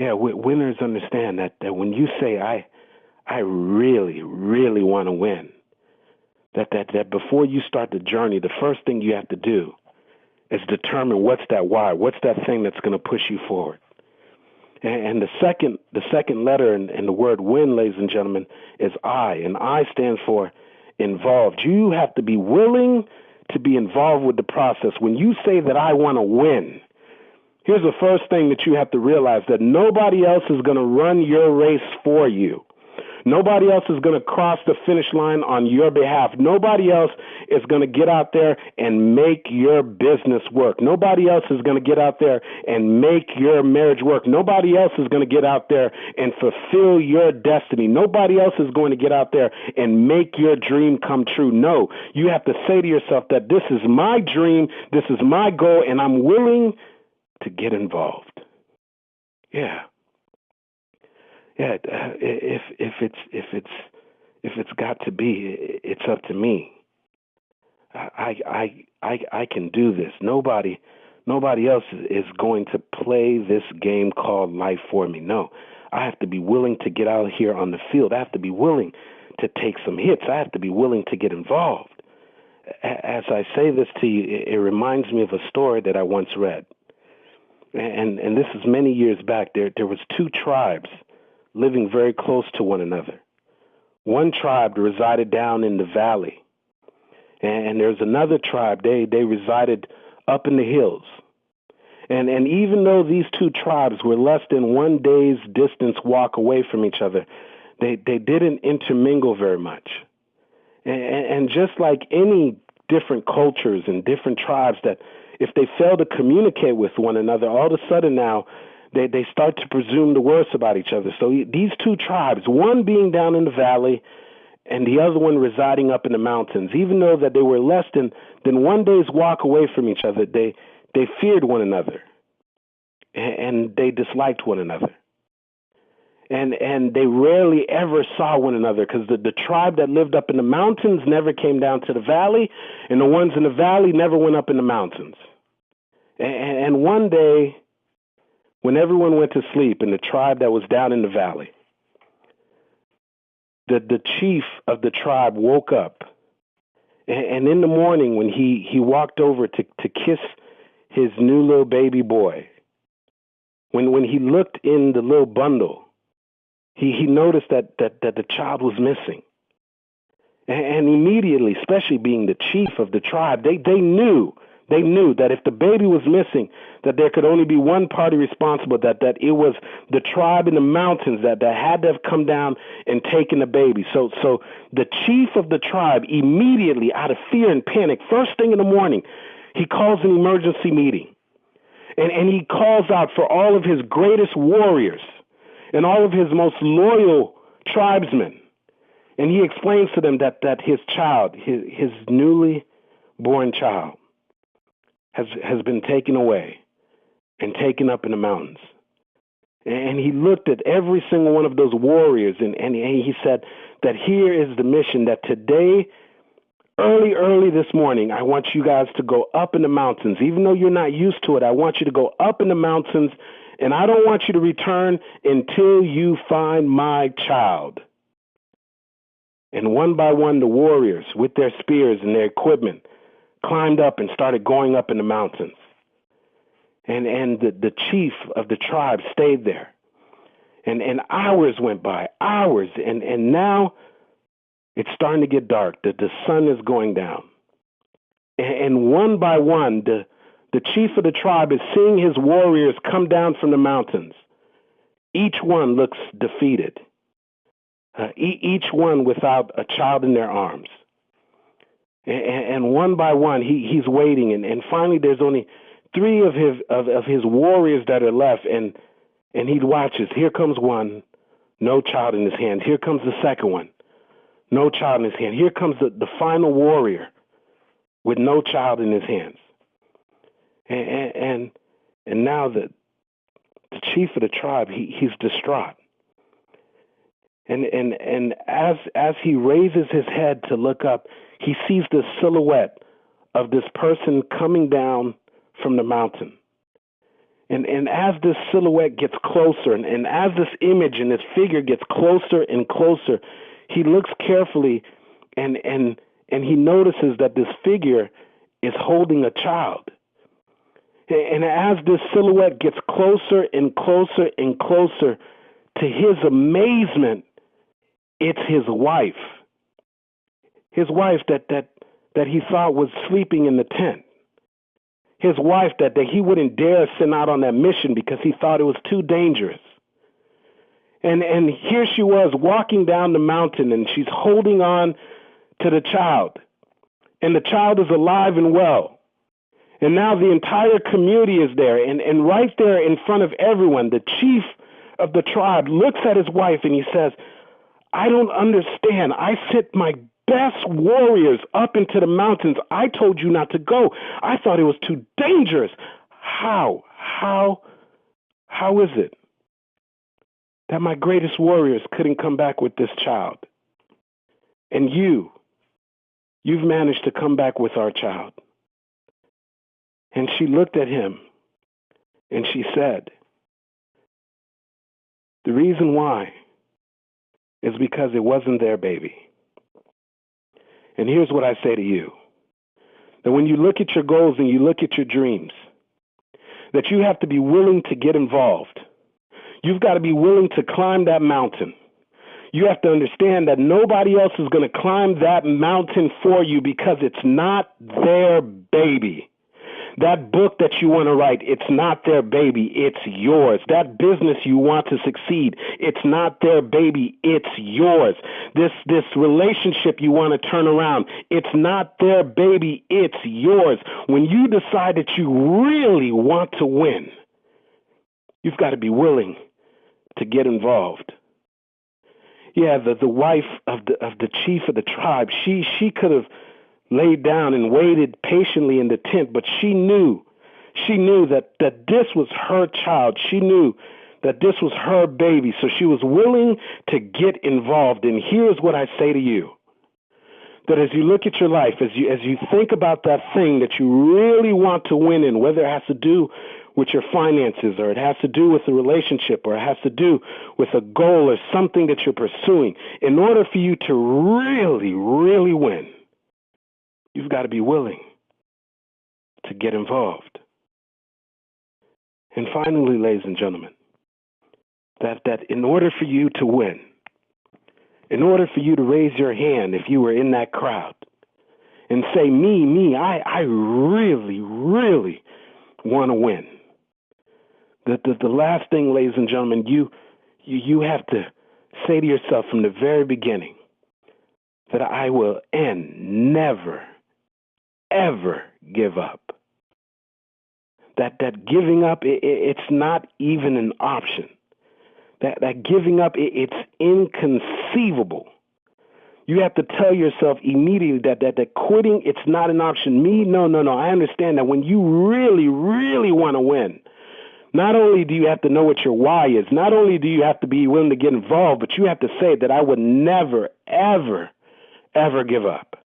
Yeah, winners understand that when you say I really, really want to win, that before you start the journey, the first thing you have to do is determine what's that why, what's that thing that's going to push you forward. And the second letter in the word win, ladies and gentlemen, is I, and I stands for involved. You have to be willing to be involved with the process. When you say that I want to win, here's the first thing that you have to realize, that nobody else is going to run your race for you. Nobody else is going to cross the finish line on your behalf. Nobody else is going to get out there and make your business work. Nobody else is going to get out there and make your marriage work. Nobody else is going to get out there and fulfill your destiny. Nobody else is going to get out there and make your dream come true. No, you have to say to yourself that this is my dream, this is my goal, and I'm willing to get involved. Yeah. Yeah, if it's got to be, it's up to me. I can do this. Nobody else is going to play this game called life for me. No, I have to be willing to get out here on the field. I have to be willing to take some hits. I have to be willing to get involved. As I say this to you, it reminds me of a story that I once read, and this is many years back. There was two tribes living very close to one another. One tribe resided down in the valley, and there's another tribe, they resided up in the hills. And even though these two tribes were less than 1 day's distance walk away from each other, they didn't intermingle very much. And just like any different cultures and different tribes, that if they fail to communicate with one another, all of a sudden now they start to presume the worst about each other. So these two tribes, one being down in the valley and the other one residing up in the mountains, even though that they were less than 1 day's walk away from each other, they feared one another and they disliked one another. And they rarely ever saw one another, because the tribe that lived up in the mountains never came down to the valley, and the ones in the valley never went up in the mountains. And one day, when everyone went to sleep in the tribe that was down in the valley, the chief of the tribe woke up, and in the morning when he walked over to kiss his new little baby boy, when he looked in the little bundle, he noticed that the child was missing. And immediately, especially being the chief of the tribe, they knew that if the baby was missing, that there could only be one party responsible, that it was the tribe in the mountains that had to have come down and taken the baby. So the chief of the tribe immediately, out of fear and panic, first thing in the morning, he calls an emergency meeting. And he calls out for all of his greatest warriors and all of his most loyal tribesmen. And he explains to them that his child, his newly born child, has been taken away and taken up in the mountains. And he looked at every single one of those warriors, and he said that here is the mission, that today, early this morning, I want you guys to go up in the mountains. Even though you're not used to it, I want you to go up in the mountains, and I don't want you to return until you find my child. And one by one, the warriors, with their spears and their equipment, climbed up and started going up in the mountains. And the chief of the tribe stayed there. And hours went by, hours. And now it's starting to get dark. The sun is going down. And one by one, the chief of the tribe is seeing his warriors come down from the mountains. Each one looks defeated. Each one without a child in their arms. And one by one, he's waiting, and finally there's only 3 of his warriors that are left, and he watches. Here comes one, no child in his hand. Here comes the second one, no child in his hand. Here comes the final warrior with no child in his hands. And now the chief of the tribe, he's distraught. And as he raises his head to look up, he sees the silhouette of this person coming down from the mountain. And as this silhouette gets closer, and as this image and this figure gets closer and closer, he looks carefully and he notices that this figure is holding a child. And as this silhouette gets closer and closer and closer, to his amazement, it's his wife. His wife that he thought was sleeping in the tent. His wife that he wouldn't dare send out on that mission because he thought it was too dangerous. And here she was walking down the mountain, and she's holding on to the child. And the child is alive and well. And now the entire community is there. And right there in front of everyone, the chief of the tribe looks at his wife and he says, I don't understand. I sent my best warriors up into the mountains. I told you not to go. I thought it was too dangerous. How is it that my greatest warriors couldn't come back with this child? And you've managed to come back with our child. And she looked at him and she said, the reason why is because it wasn't their baby. And here's what I say to you, that when you look at your goals and you look at your dreams, that you have to be willing to get involved. You've got to be willing to climb that mountain. You have to understand that nobody else is going to climb that mountain for you because it's not their baby. That book that you want to write, it's not their baby, it's yours. That business you want to succeed, it's not their baby, it's yours. This relationship you want to turn around, it's not their baby, it's yours. When you decide that you really want to win, you've got to be willing to get involved. Yeah, the wife of the chief of the tribe, she could have laid down and waited patiently in the tent, but she knew that this was her child. She knew that this was her baby, so she was willing to get involved. And here's what I say to you, that as you look at your life, as you think about that thing that you really want to win in, whether it has to do with your finances, or it has to do with a relationship, or it has to do with a goal or something that you're pursuing, in order for you to really, really win, you've got to be willing to get involved. And finally, ladies and gentlemen, that in order for you to win, in order for you to raise your hand if you were in that crowd and say, me, I really, really want to win. The last thing, ladies and gentlemen, you have to say to yourself from the very beginning that I will never, ever give up. That giving up, it's not even an option. That giving up, it's inconceivable. You have to tell yourself immediately that quitting, it's not an option. No. I understand that when you really, really want to win, not only do you have to know what your why is, not only do you have to be willing to get involved, but you have to say that I would never, ever, ever give up.